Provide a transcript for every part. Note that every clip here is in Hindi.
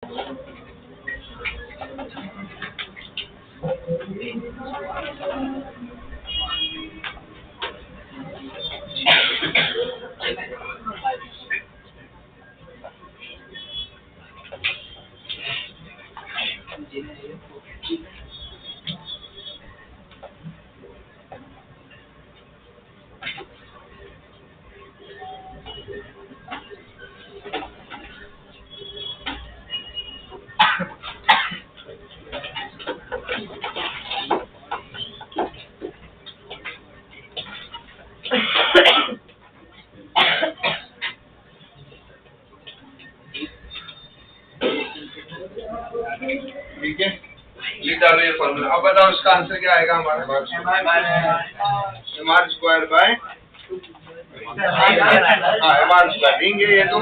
ठीक है, ये डालो ये फॉर्मूला। अब बताओ इसका आंसर क्या आएगा हमारा? M R square by M R square. Ring है ये तो,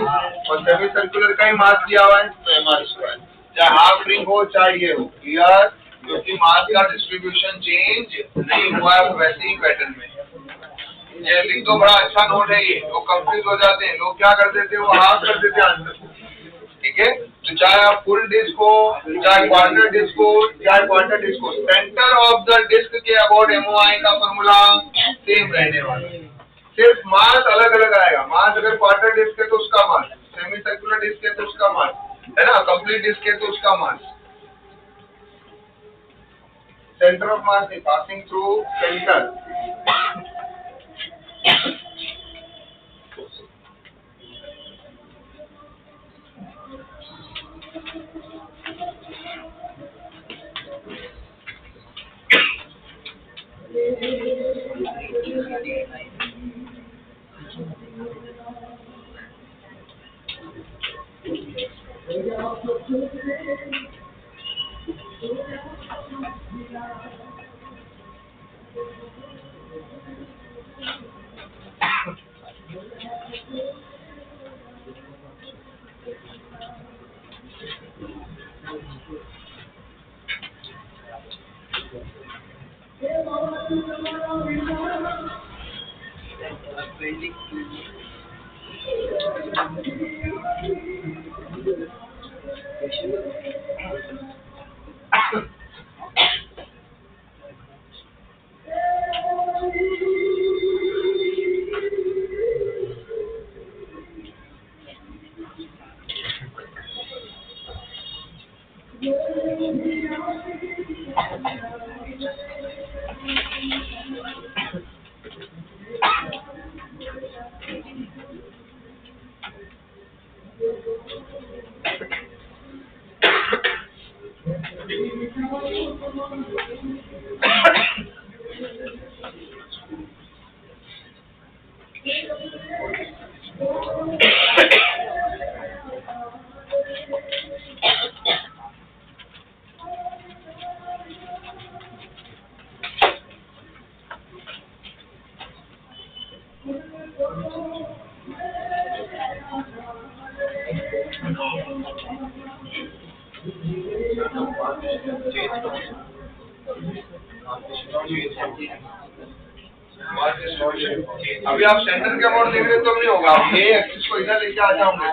और सेमी सर्कुलर का ही मास दिया हुआ है तो एम आर स्क्वायर। चाहे हाफ रिंग हो चाहे ये हो, क्लियर? क्योंकि मास का डिस्ट्रीब्यूशन चेंज नहीं हुआ है वैसे ही पैटर्न में। ये लिख दो, बड़ा अच्छा नोट है ये। लोग कंफ्यूज हो जाते हैं, लोग क्या कर देते हैं, वो हाफ कर देते हैं आंसर को। ठीक है, तो चाहे आप फुल डिस्क हो, चाहे क्वार्टर डिस्क हो, चाहे क्वार्टर डिस्क हो, सेंटर ऑफ द डिस्क के अबाउट एमओआई का फॉर्मूला सेम रहने वाला है। सिर्फ मास अलग अलग आएगा। मास अगर क्वार्टर डिस्क है तो उसका मास, सेमी सर्कुलर डिस्क है तो उसका मास, है ना, कंप्लीट डिस्क है तो उसका मास। सेंटर ऑफ मास नहीं, पासिंग थ्रू सेंटर। अभी आप सेंटर के अबाउट देख रहे तो नहीं होगा। आप ये एक्सिस को इधर लेके आ जाओगे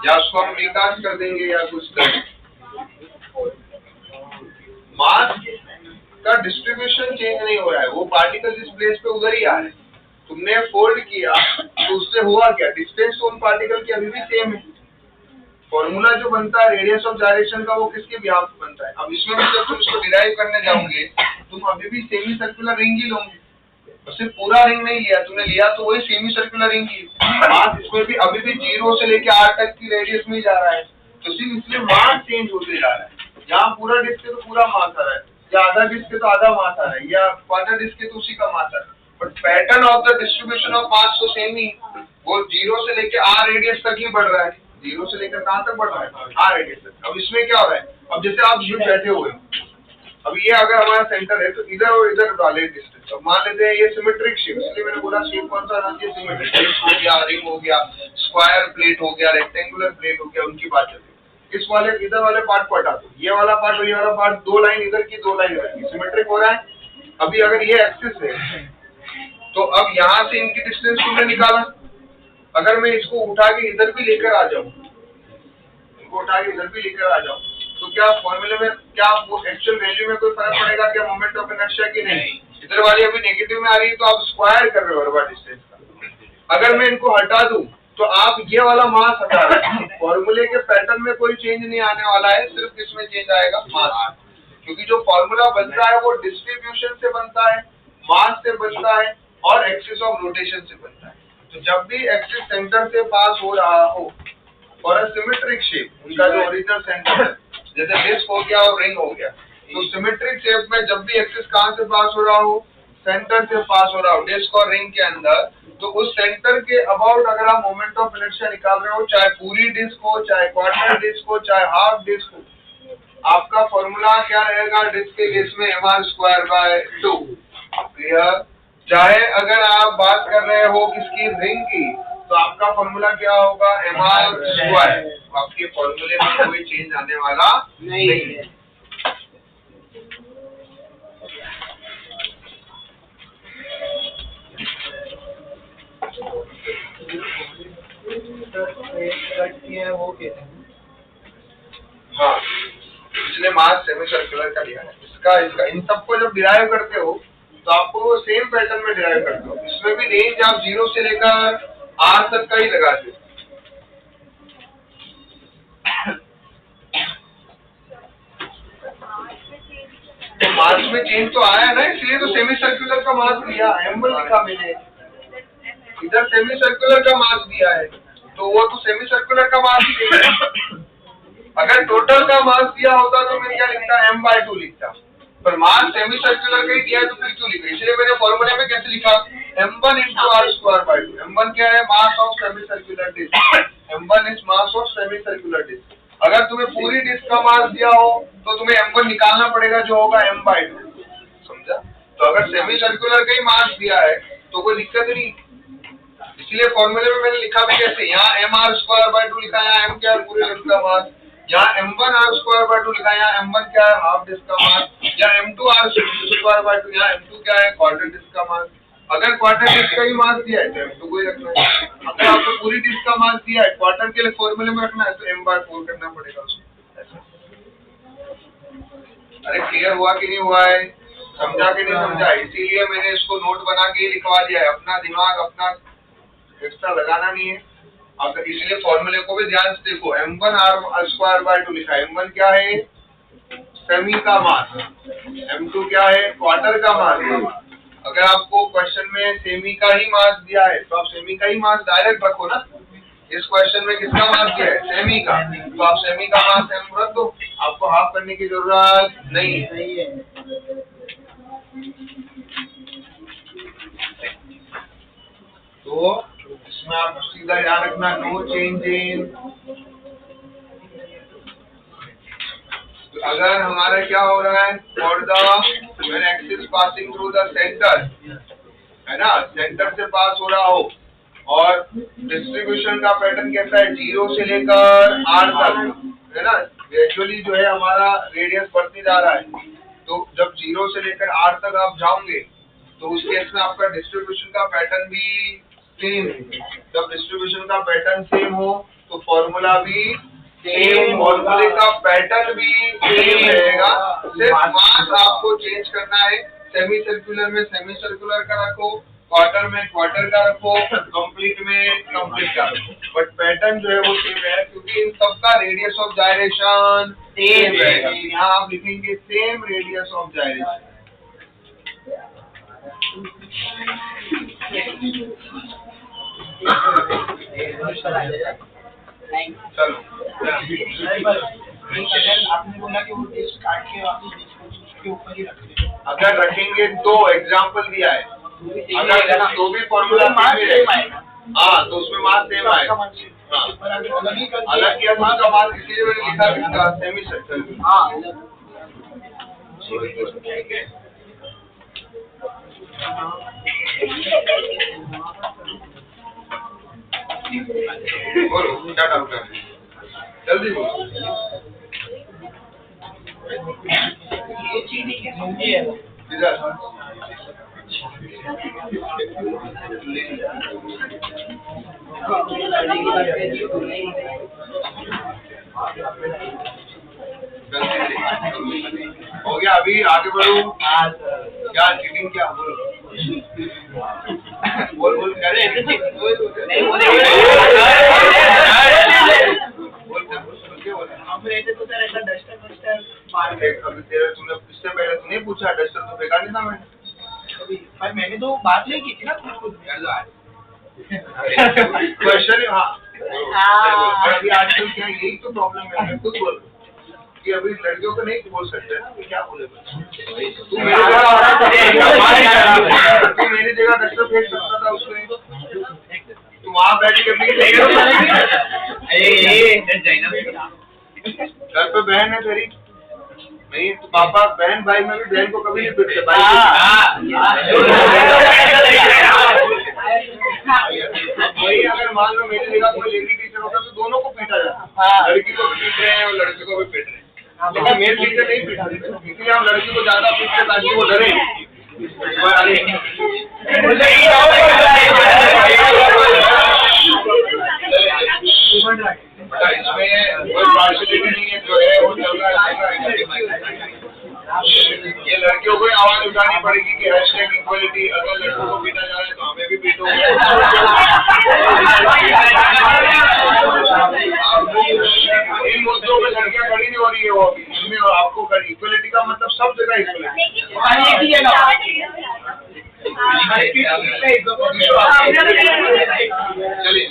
या उसको हम रिकास्ट कर देंगे या कुछ कर। मास का डिस्ट्रीब्यूशन चेंज नहीं हो रहा है, वो पार्टिकल जिस प्लेस पे उधर ही आ रहे हैं। तुमने फोल्ड किया तो उससे हुआ क्या, डिस्टेंस तो उन पार्टिकल की अभी भी सेम है। फॉर्मूला जो बनता है रेडियस ऑफ डायरेक्शन का, वो किसके बिहाफ पे बनता है? अब इसमें भी जब तुम इसको डिराइव करने जाओगे तुम अभी भी सेमी सर्कुलर रिंग ही लोगे। सिर्फ पूरा रिंग नहीं लिया तुमने, लिया तो वही सेमी सर्कुलर रिंग ही। मास इसमें भी अभी भी 0 से लेके R तक की रेडियस में जा रहा है, तो सिर्फ इसलिए मास चेंज होते जा रहा है। यहाँ पूरा डिस्क है तो पूरा मास आ रहा है, या आधा डिस्क है तो आधा मास आ रहा है, या क्वार्टर डिस्क है तो उसी का मास आ रहा है। But pattern of the distribution of mass तो सेम ही, वो 0 से लेके R रेडियस तक ही बढ़ रहा है। 0 से लेकर कहाँ तक बढ़ रहा है? R रेडियस तक। अब इसमें क्या हो रहा है, अब जैसे आप यूं बैठे हुए हो, अब ये अगर हमारा सेंटर है तो इधर और इधर डाले डिस्टेंस। अब मान लेते हैं ये सिमेट्रिक शेप, इसलिए मैंने बोला शेप कौन सा आना चाहिए, सिमेट्रिक हो गया, रिंग हो गया, स्क्वायर प्लेट हो गया, रेक्टेंगुलर प्लेट हो गया, उनकी बात चलती है। इस वाले इधर वाले पार्ट को हटा दो, ये वाला पार्ट और ये वाला पार्ट, 2 लाइन इधर की 2 लाइन इधर की, सिमेट्रिक हो रहा है। अभी अगर ये एक्सिस है तो अब यहाँ से इनकी डिस्टेंस तुमने निकाला, अगर मैं इसको उठा के इधर भी लेकर आ जाऊं, इनको उठा के इधर भी लेकर आ जाऊं, तो क्या फॉर्मूले में क्या वो एक्चुअल वैल्यू में कोई फर्क पड़ेगा क्या मोमेंट ऑफ इनर्शिया की? नहीं। इधर वाली अभी नेगेटिव में आ रही है तो आप स्क्वायर कर रहे हो हर डिस्टेंस का। अगर मैं इनको हटा दूं तो आप ये वाला मास हटा रहे हैं। फॉर्मूले के पैटर्न में कोई चेंज नहीं आने वाला है, सिर्फ इसमें चेंज आएगा मास, क्योंकि जो फॉर्मूला बनता है वो डिस्ट्रीब्यूशन से बनता है, मास से बनता है और एक्सिस ऑफ रोटेशन से बनता है। तो जब भी एक्सिस सेंटर से पास हो रहा हो और अ सिमेट्रिक शेप, उनका जो ओरिजिनल सेंटर है, जैसे डिस्क हो गया और रिंग हो गया, तो सिमेट्रिक शेप में जब भी एक्सिस कहां से पास हो रहा हो, सेंटर से पास हो रहा हो डिस्क और रिंग के अंदर, तो उस सेंटर के अबाउट अगर आप मोमेंट ऑफ इनर्शिया निकाल रहे हो, चाहे पूरी डिस्क हो, चाहे क्वार्टर डिस्क हो, चाहे हाफ डिस्क हो, आपका फॉर्मूला क्या रहेगा डिस्क के केस में mr²/2। क्लियर? चाहे अगर आप बात कर रहे हो किसकी, रिंग की, तो आपका फॉर्मूला क्या होगा mr²। आपके फॉर्मूले में कोई चेंज आने वाला नहीं है। हाँ, इसलिए मास सेमी सर्कुलर का लिया है। इसका इन सबको जब डिराइव करते हो तो आपको वो सेम पैटर्न में डिराइव करते हो। इसमें भी रेंज आप 0 से लेकर R तक का ही लगाते हो। तो मास में चेंज तो आया ना, इसलिए तो सेमी सर्कुलर का मास लिया, m1 लिखा मैंने। इधर सेमी सर्कुलर का मास दिया है तो वो तो सेमी सर्कुलर का मास ही देगा। अगर टोटल का मास दिया होता तो मैं क्या लिखता, m/2 लिखता, पर मास सेमी सर्कुलर का ही दिया है तो फिर क्यों लिखा? इसलिए मैंने फॉर्मूले में कैसे लिखा, m1 × r²/2। m1 क्या है? Mass of semi circular disc. m1 is mass of semi circular disc. अगर तुम्हें पूरी डिस्क का मास दिया हो तो तुम्हें m1 निकालना पड़ेगा, जो होगा m/2। समझा? तो अगर सेमी सर्कुलर का ही मास दिया है तो कोई दिक्कत नहीं। इसलिए फॉर्मूले में मैंने लिखा भी कैसे, यहाँ mr²/2 लिखा, यहाँ m क्या है? पूरी डिस्क का मास। यहाँ m1 r²/2 लिखा, यहाँ m1 क्या है? हाफ डिस्क का मास। या m2 r²/2, यहाँ m2 क्या है? क्वार्टर डिस्क का मास। अगर क्वार्टर डिस्क का ही मास दिया है तो m2 को ही रखना है। अगर आपको पूरी डिस्क का मास दिया है, क्वार्टर के लिए फॉर्मूले में रखना है तो m/4 करना पड़ेगा उसको। अरे क्लियर हुआ कि नहीं हुआ है? समझा कि नहीं समझा? इसीलिए मैंने इसको नोट बना के लिखवा दिया है। अपना दिमाग अपना एक्स्ट्रा लगाना नहीं है। अब इसलिए फॉर्मूले को भी ध्यान से देखो, m1 r²/2 लिखा है। m1 क्या है? सेमी का मास। m2 क्या है? क्वार्टर का मास। अगर आपको क्वेश्चन में सेमी का ही मास दिया है तो आप सेमी का ही मास डायरेक्ट रखो ना। इस क्वेश्चन में किसका मास दिया है? सेमी का, तो आप सेमी का मास m रख दो, आपको हाफ करने की जरूरत नहीं है। तो इसमें आप सीधा याद रखना, नो चेंज इन। अगर हमारा क्या हो रहा है, for the when axis passing through the centre, है ना, सेंटर से पास हो रहा हो और डिस्ट्रीब्यूशन का पैटर्न कैसा है, 0 से लेकर R तक, है ना। ग्रेजुअली जो है हमारा रेडियस बढ़ते जा रहा है, तो जब 0 से लेकर R तक आप जाओगे तो उस केस में आपका डिस्ट्रीब्यूशन का पैटर्न भी सेम है। जब डिस्ट्रीब्यूशन का पैटर्न सेम हो तो फॉर्मूला भी सेम, फॉर्मूले का पैटर्न भी सेम रहेगा। सिर्फ मास आपको चेंज करना है। सेमी सर्कुलर में सेमी सर्कुलर का रखो, क्वार्टर में क्वार्टर का रखो, कंप्लीट में कंप्लीट का रखो, बट पैटर्न जो है वो सेम है, क्योंकि इन सबका रेडियस ऑफ जायरेशन सेम रहेगा। यहाँ आप लिखेंगे सेम रेडियस ऑफ जायरेशन। चलो, आपने बोला कि वो टेस्ट काट के उसके ऊपर ही रखेंगे। अगर रखेंगे तो एग्जांपल दिया है, अगर तो भी फॉर्मूला हाँ तो उसमें मास सेम आएगा। अलग किया तो उसका मास, इसलिए मैंने लिखा किसका, सेमी सर्कल। हाँ बोलो क्या डाउट है, जल्दी बोलो। इधर हो गया, अभी आगे बढ़ो। क्या चीटिंग क्या बोल बोल करे तूने इससे पहले तूने पूछा डस्टर तो फेंका नहीं था मैंने। मैंने तो बात नहीं की थी ना खुद क्वेश्चन। हाँ अभी आजकल क्या यही तो प्रॉब्लम है। मैं खुद बोल कि अभी लड़कियों को नहीं बोल सकते ना, क्या बोले तू मेरी जगह डस्टर फेंक सकता था उसमें, तू वहाँ बैठ के घर पे बहन है तेरी नहीं, तो पापा बहन भाई में भी बहन को कभी नहीं पीटते भाई। वही अगर मान लो मेरी जगह कोई लेडी टीचर होता तो दोनों को पीटा जाता। लड़की को भी पीट रहे हैं और लड़के को भी पीट रहे हैं, लेकिन मेल टीचर नहीं पीटते, इसलिए हम लड़की को ज्यादा पीटते ताकि वो डरे। इसमें कोई पार्शियलिटी नहीं है, जो है वो चल रहा है। ये लड़कियों को आवाज उठानी पड़ेगी कि हैशटैग इक्वलिटी, अगर लड़कों को पीटा जा रहा है तो हमें भी पीटो। इन मुद्दों पे लड़कियां खड़ी नहीं हो रही है, वो अभी इसमें आपको इक्वलिटी का मतलब सब जगह इक्वलिटी। चलिए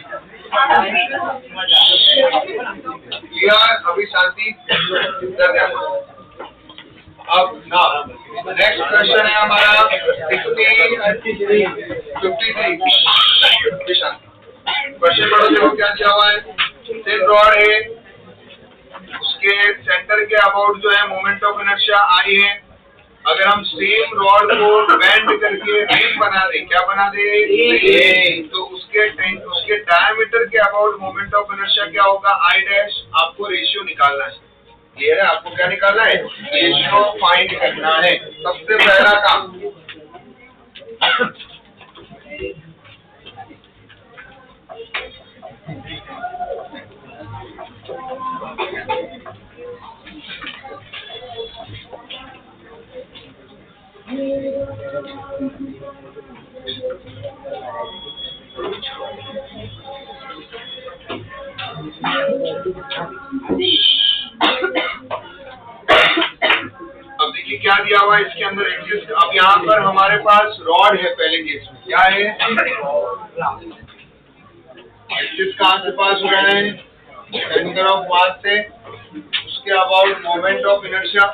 अभी शांति। अब ना नेक्स्ट क्वेश्चन है हमारा 53। क्वेश्चन पढ़ो, देखो क्या दिया हुआ है। थिन रॉड है, उसके सेंटर के अबाउट जो है मोमेंट ऑफ इनर्शिया आई है। अगर हम सेम रॉड को बेंड करके रिंग बना दे, क्या बना दे, तो उसके डायमीटर के अबाउट मोमेंट ऑफ इनर्शिया क्या होगा, आई डैश। आपको रेशियो निकालना है, क्लियर है? आपको क्या निकालना है, रेशियो फाइंड करना है, सबसे पहला काम। अब देखिए क्या दिया हुआ है इसके अंदर एग्जिस्ट। अब यहाँ पर हमारे पास रॉड है, पहले केस में क्या है, एक्सिस कहाँ से पास हो रहा है, सेंटर ऑफ मास से, उसके अबाउट मोमेंट ऑफ इनर्शिया।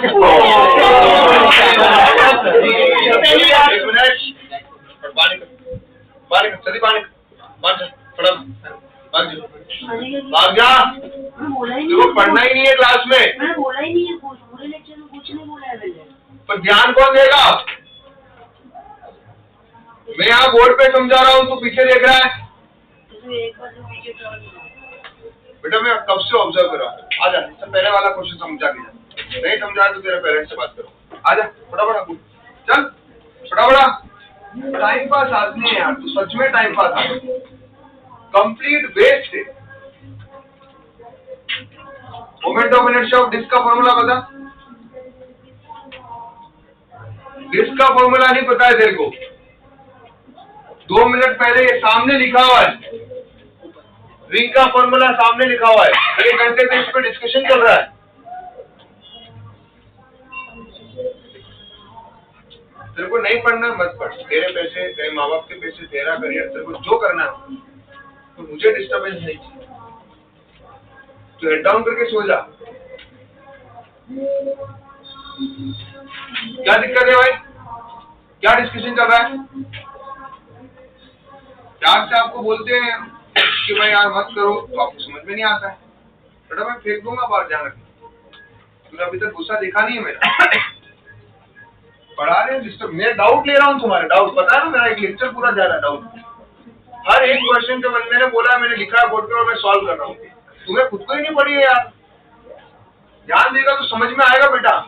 देखो पढ़ना ही नहीं है क्लास में, मैंने बोला ही नहीं है, पूरे लेक्चर में कुछ नहीं बोला है मैंने। पर ध्यान कौन देगा? मैं यहाँ बोर्ड पे समझा रहा हूँ, तू पीछे देख रहा है। एक बार पीछे बेटा मैं कब से ऑब्जर्व कर रहा हूँ, आजा पहले वाला क्वेश्चन समझा के जा, नहीं समझा तो तेरे पेरेंट्स से बात करो। आजा फटाफट चल, फटाफट। टाइम पास आदमी है यार, तू सच में टाइम पास आदमी, कंप्लीट वेस्ट है। Moment of inertia of disc का फॉर्मूला बता। डिस्क का फॉर्मूला नहीं पता है तेरे को? 2 मिनट पहले ये सामने लिखा हुआ है, रिंग का फॉर्मूला सामने लिखा हुआ है। 1 घंटे से इस पर डिस्कशन चल रहा है। तेरे को नहीं पढ़ना मत पढ़, तेरे पैसे, तेरे माँ बाप के पैसे, तेरा करियर, तेरे को जो करना है, तो मुझे डिस्टर्बेंस नहीं चाहिए। तो हेड डाउन करके सो जा। क्या दिक्कत है भाई, क्या डिस्कशन चल रहा है? प्यार से आपको बोलते हैं कि भाई यार मत करो, तो आपको समझ में नहीं आता है। बेटा मैं फेंक दूंगा बाहर जाकर, तूने अभी तक गुस्सा देखा नहीं है मेरा। पढ़ा रहे डिस्टर्ब, मैं डाउट ले रहा हूँ तुम्हारे, डाउट पता है ना, मेरा एक लेक्चर पूरा जा रहा है डाउट। हर एक क्वेश्चन जो मैंने बोला, मैंने लिखा है बोर्ड पे और मैं सॉल्व कर रहा हूँ। तुम्हें खुद को ही नहीं पड़ी है यार। ध्यान देगा तो समझ में आएगा बेटा।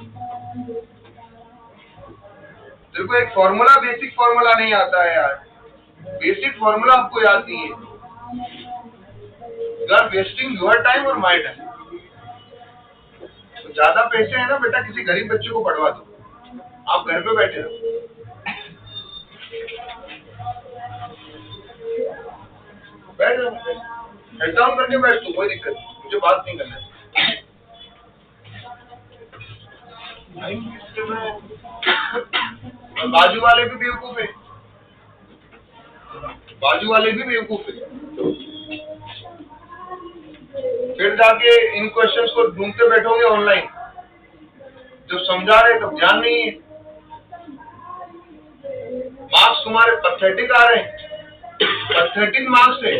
तेरे को एक फॉर्मूला, बेसिक फॉर्मूला नहीं आता है यार, बेसिक फॉर्मूला आपको याद नहीं है। You are wasting your time और माई टाइम। तो ज्यादा पैसे है ना बेटा, किसी गरीब बच्चे को पढ़वा दो, आप घर पे बैठे रहो। बैठ जाओ, हेड डाउन करके बैठ तू, कोई दिक्कत नहीं, मुझे बात नहीं करना है। बाजू वाले भी बेवकूफ है, बाजू वाले भी बेवकूफ है। फिर जाके इन क्वेश्चंस को ढूंढते बैठोगे ऑनलाइन, जब समझा रहे तब ध्यान नहीं है। मार्क्स तुम्हारे पैथेटिक आ रहे हैं, पैथेटिक मार्क्स है।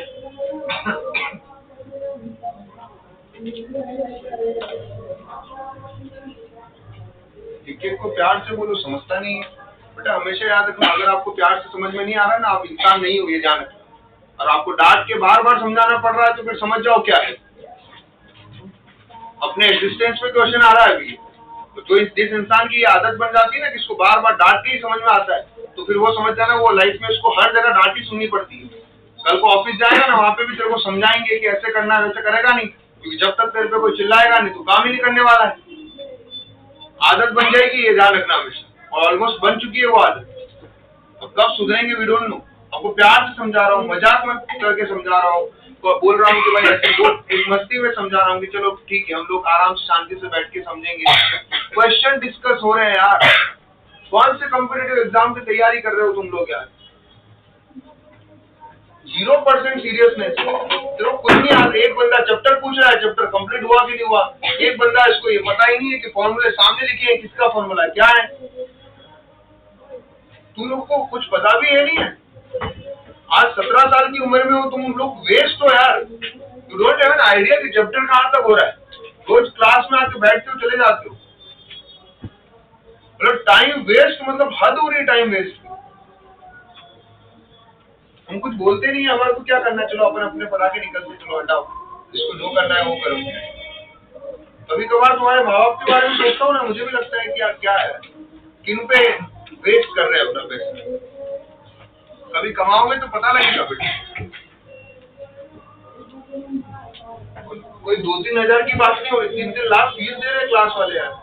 एक को प्यार से बोलो, समझता नहीं है बेटा। हमेशा याद रखना, अगर आपको प्यार से समझ में नहीं आ रहा ना, आप इंसान नहीं हो, ये जान रखना। और आपको डांट के बार बार समझाना पड़ रहा है तो फिर समझ जाओ क्या है। अपने एग्जिस्टेंस में क्वेश्चन आ रहा है अभी, तो जिस इंसान की ये आदत बन जाती है ना, किसको बार बार डांट के ही समझ में आता है, तो फिर वो समझ जाना वो लाइफ में उसको हर जगह डांट ही सुननी पड़ती है। कल को ऑफिस जाएगा ना, वहां पे भी तेरे को समझाएंगे कि ऐसे करना है, वैसे करेगा नहीं, क्योंकि जब तक तेरे पे कोई चिल्लाएगा नहीं तो काम ही नहीं करने वाला है। आदत बन जाएगी, ये ध्यान रखना हमेशा, और ऑलमोस्ट बन चुकी है वो आदत। अब कब सुधरेंगे वी डोंट नो। आपको प्यार से समझा रहा हूँ, मजाक में करके समझा रहा हूँ, तो बोल रहा हूँ कि भाई ऐसे बोल, एक मस्ती में समझा रहा हूँ कि चलो ठीक है, हम लोग आराम से शांति से बैठ के समझेंगे। क्वेश्चन डिस्कस हो रहे हैं यार, कौन से कॉम्पिटिटिव एग्जाम की तैयारी कर रहे हो तुम लोग यार? 0% सीरियसनेस, चलो कुछ नहीं यार। एक बंदा चैप्टर पूछ रहा है, चैप्टर कंप्लीट हुआ कि नहीं हुआ। एक बंदा इसको ये पता ही नहीं है कि फॉर्मूले सामने लिखे हैं, किसका फॉर्मूला है, क्या है। तुम लोग को कुछ पता भी है नहीं है। आज 17 साल की उम्र में हो तुम लोग, वेस्ट हो यार। You don't have an idea कि चैप्टर कहाँ तक हो रहा है। रोज क्लास में आके बैठते हो, चले जाते हो, मतलब टाइम वेस्ट, मतलब हद हो रही है टाइम वेस्ट। हम कुछ बोलते नहीं है, हमारे को क्या करना है, चलो अपन अपने पढ़ा के निकलते, चलो हटाओ, जिसको जो करना है वो करो। कभी कभार तुम्हारे माँ बाप के बारे में सोचता हूँ ना, मुझे भी लगता है कि यार क्या है, किन पे वेस्ट कर रहे हैं अपना पैसा। कभी कमाओगे तो पता लगेगा बेटा। कोई 2-3 हजार की बात नहीं हो रही, 3-3 लाख फीस दे रहे हैं क्लास वाले यार।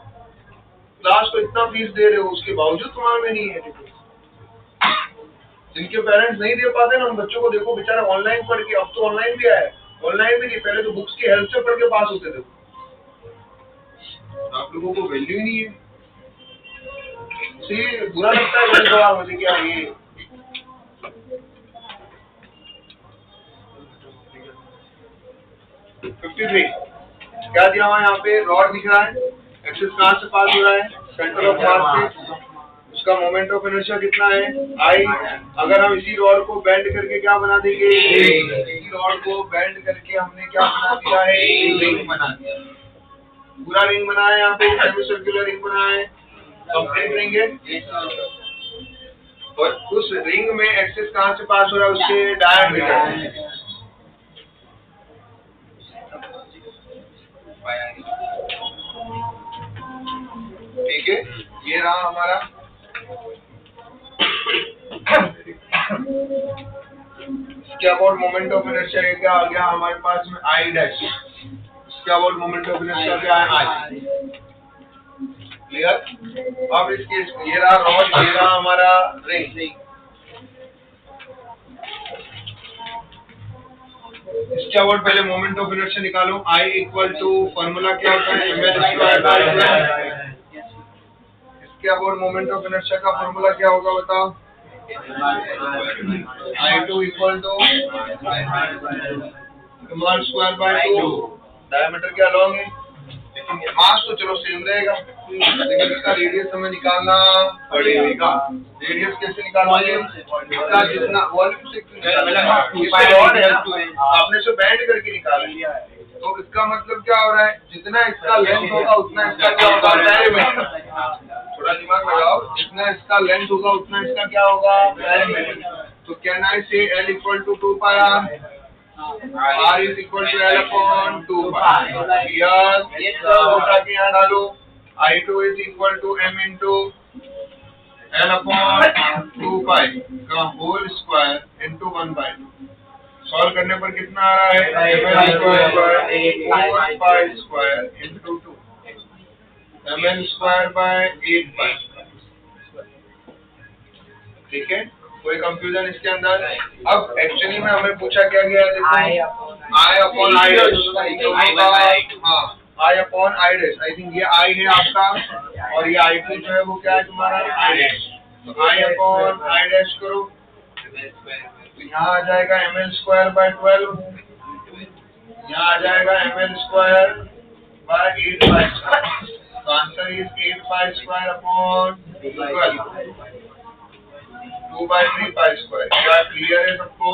क्लास को इतना फीस दे रहे हो, उसके बावजूद तुम्हारे में नहीं है। जिनके पेरेंट्स नहीं दे पाते ना, उन बच्चों को देखो बेचारा ऑनलाइन पढ़ के, अब तो ऑनलाइन भी आया है, ऑनलाइन भी नहीं, पहले तो बुक्स की हेल्प से पढ़ के पास होते थे। आप लोगों को वैल्यू ही नहीं है, इसलिए बुरा लगता है कभी कभार मुझे क्या ये। क्या दिया हुआ है यहाँ पे, रॉड दिख रहा है, एक्सिस कहाँ से पास हो रहा है, सेंटर ऑफ मास से, उसका मोमेंट ऑफ इनर्शिया कितना है, आई। अगर हम इसी रॉड को बेंड करके क्या बना देंगे, इसी रॉड को बेंड करके हमने क्या बना दिया है, रिंग बना दिया। पूरा रिंग बनाया, यहाँ पे सेमी सर्कुलर रिंग बनाया है, कंप्लीट रिंग है। और उस रिंग में एक्सिस कहाँ से पास हो रहा है, उसके डायमीटर। ठीक है, ये रहा हमारा। इसके अबाउट मोमेंट ऑफ इनर्शिया क्या आ गया हमारे पास में, आई डैश। इसके अबाउट मोमेंट ऑफ इनर्शिया क्या है, आई। क्लियर। अब इसके ये रहा रॉड, ये रहा हमारा रिंग। इसके अबाउट पहले मोमेंट ऑफ इनर्शिया निकालो, आई इक्वल टू फॉर्मूला क्या होता है, ml²/. इसके अबाउट मोमेंट ऑफ इनर्शिया का फॉर्मूला क्या होगा बताओ, I2 equal to ml²/2। Diameter क्या लॉन्ग है, लेकिन मास तो चलो सेम रहेगा, लेकिन इसका रेडियस हमें निकालना पड़ेगा। रेडियस कैसे निकालेंगे, इसका जितना वॉल्यूम से आपने से बैंड करके निकाला लिया है, तो इसका मतलब क्या हो रहा है, जितना इसका लेंथ होगा उतना इसका क्या होगा, डायमीटर। थोड़ा दिमाग लगाओ, जितना इसका लेंथ होगा उतना इसका क्या होगा, डायमीटर। तो can I say L equal to 2πr, R is equal to L upon 2π। यहाँ डालो, I2 is equal to M into L upon 2 pi का होल स्क्वायर into 1/2। सॉल्व करने पर कितना आ रहा है? ml square by 4 pi square into 2 ml square by 8 pi। ठीक है, कोई कंफ्यूजन इसके अंदर? अब एक्चुअली में हमें पूछा क्या गया है? देखो I upon I dash, हाँ I upon I dash, I think ये I है आपका और ये I2 जो है वो क्या है तुम्हारा? I dash। तो I upon I dash करो तो यहाँ आ जाएगा ml स्क्वायर बाय 12, यहाँ आ जाएगा ml square by 8 pi square. तो answer is 8 pi square upon 12, 2/3 pi square. क्या क्लियर है सबको?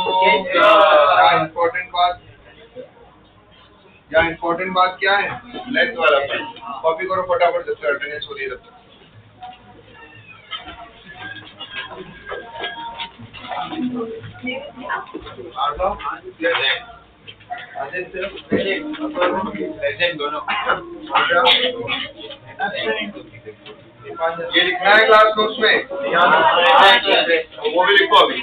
इम्पोर्टेंट बात क्या है? लेंथ वाला पार्ट। कॉपी करो फटाफट, जब तक अटेंडेंस हो रही है तब तक। ये लिखना है क्लास नोट्स में, वो भी लिखो अभी।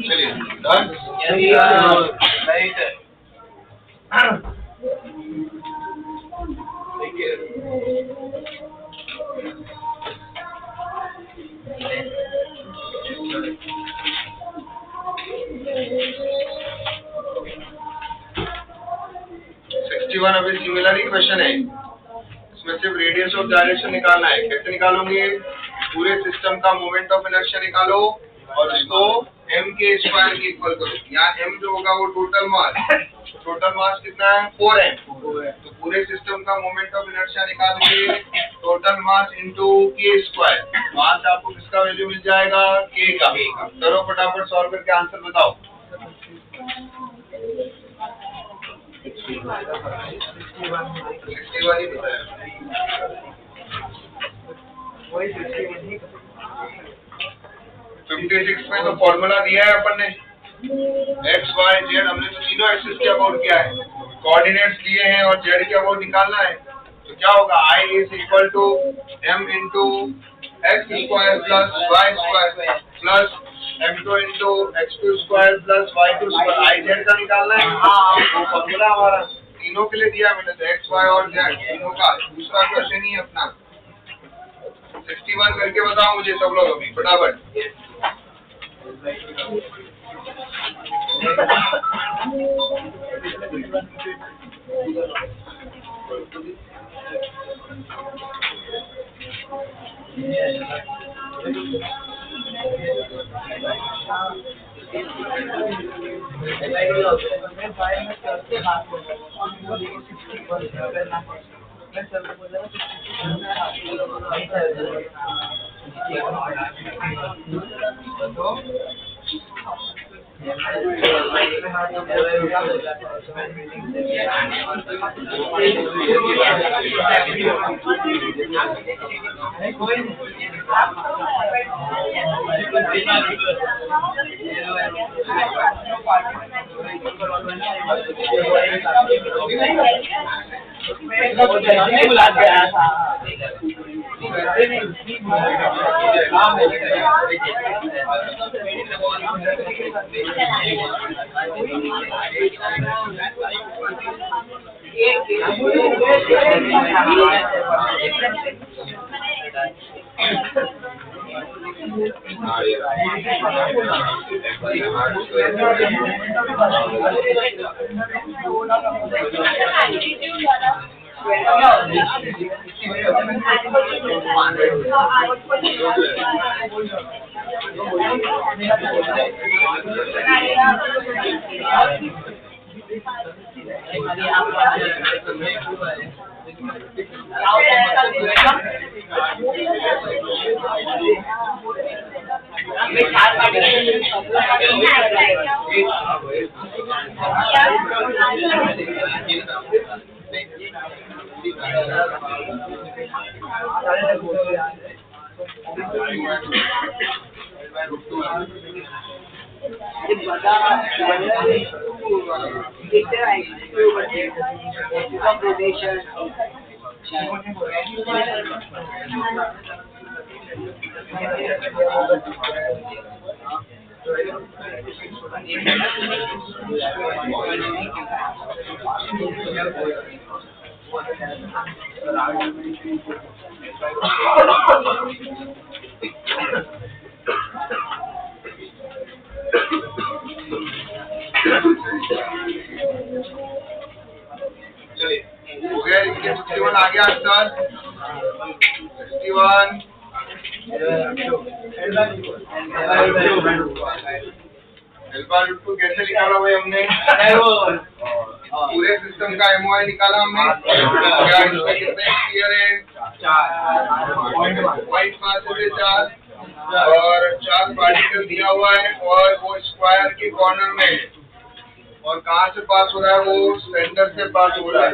चलिए डन। अभी सिमिलर ही क्वेश्चन है, इसमें सिर्फ रेडियस ऑफ डायरेक्शन निकालना है। कैसे निकालोगे? पूरे सिस्टम का मोमेंट ऑफ इनर्शिया निकालो और उसको m के स्क्वायर के इक्वल करो। यहाँ m जो होगा वो टोटल मास कितना है? 4m। तो पूरे सिस्टम का मोमेंट ऑफ इनर्शिया निकाल के टोटल मास इनटू के स्क्वायर, वहां से आपको किसका वैल्यू मिल जाएगा? k का। करो फटाफट सॉल्व करके आंसर बताओ। 61 ही बताया। 56 में तो फॉर्मूला दिया है अपन ने, x y z हमने तो तीनों एक्सिस के अबाउट किया है, कोऑर्डिनेट्स दिए हैं और z के अबाउट निकालना है। तो क्या होगा? I is equal to m into X square plus Y square plus m2 into x2 square plus y2 square. I z का निकालना है। तो फॉर्मूला हमारा तीनों के लिए दिया मैंने, तो x y और z तीनों का। दूसरा क्वेश्चन ही अपना 61 करके बताओ मुझे सब लोग अभी फटाफट। हो गया, इसके 61 आ गया आंसर। 61 L/√2 कैसे निकाला भाई हमने? पूरे सिस्टम का MOI निकाला हमने। क्या इसमें कितने क्लियर है? 4.5 से 4 और 4 पार्टिकल दिया हुआ है और वो स्क्वायर के कॉर्नर में है। और कहाँ से पास हो रहा है? वो सेंटर से पास हो रहा है।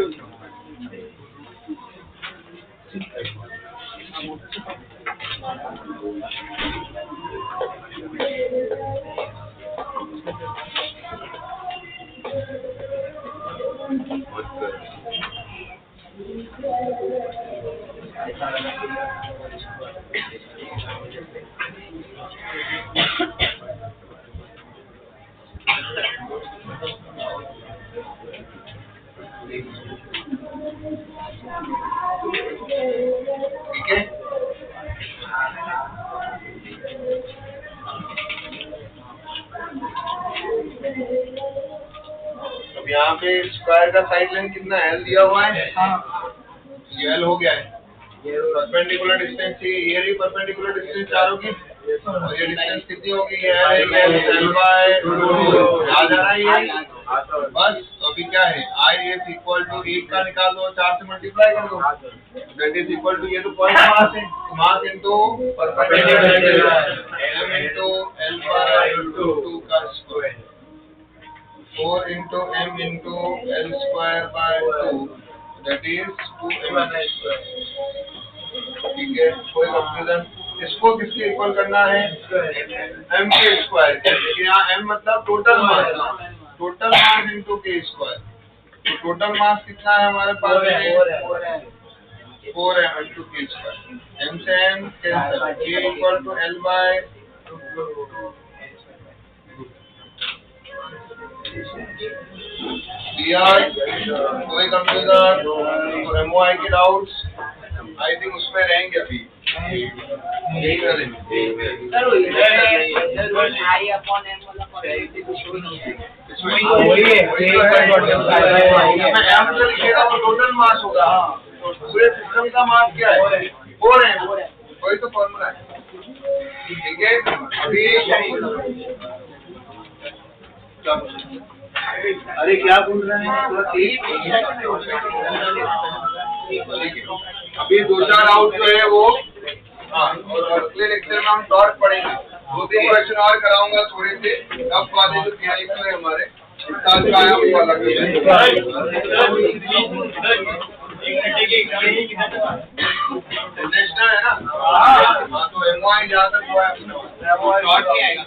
ठीक है, अब यहाँ पे स्क्वायर का साइड लाइन कितना है? L दिया हुआ है। ये L हो गया है। परपेंडिकुलर डिस्टेंस ये रही परपेंडिकुलर डिस्टेंस चारों की। और ये डिस्टेंस कितनी होगी? L/2 आ जा रहा है ये। बस अभी क्या है? IS इक्वल टू 1 का निकाल दो, 4 से मल्टीप्लाई कर दो। दैट इज इक्वल टू, ये तो पॉइंट मास है, mass into perpendicular m into L/2 का square 4 into m into L²/2 that is 2m²। ठीक है, कोई कंफ्यूजन? इसको किसके इक्वल करना है? m के स्क्वायर। यहाँ m मतलब total mass, total mass into k square. तो टोटल मास कितना है हमारे पास में? 4m into k square. m से m cancel, k equal to L/2 दिया। कोई कंफ्यूजन? MOI के डाउट्स आई थिंक उसमें रहेंगे अभी। यही करेंगे। इसमें m से लिखेगा तो टोटल मास होगा। पूरे सिस्टम का मास क्या है? 4m। वही तो फॉर्मूला है। ठीक है, अभी अरे क्या बोल रहे हैं? अभी 2-4 डाउट जो है वो, हाँ, और अगले लेक्चर में हम टॉर्क पढ़ेंगे। 2-3 क्वेश्चन और कराऊंगा थोड़े से, तब वाले जो PIQ है हमारे इस साल का आया वो वाला इंटरनेशनल है ना। हाँ तो MOI जहाँ तक हुआ है, शॉर्ट नहीं आएगा।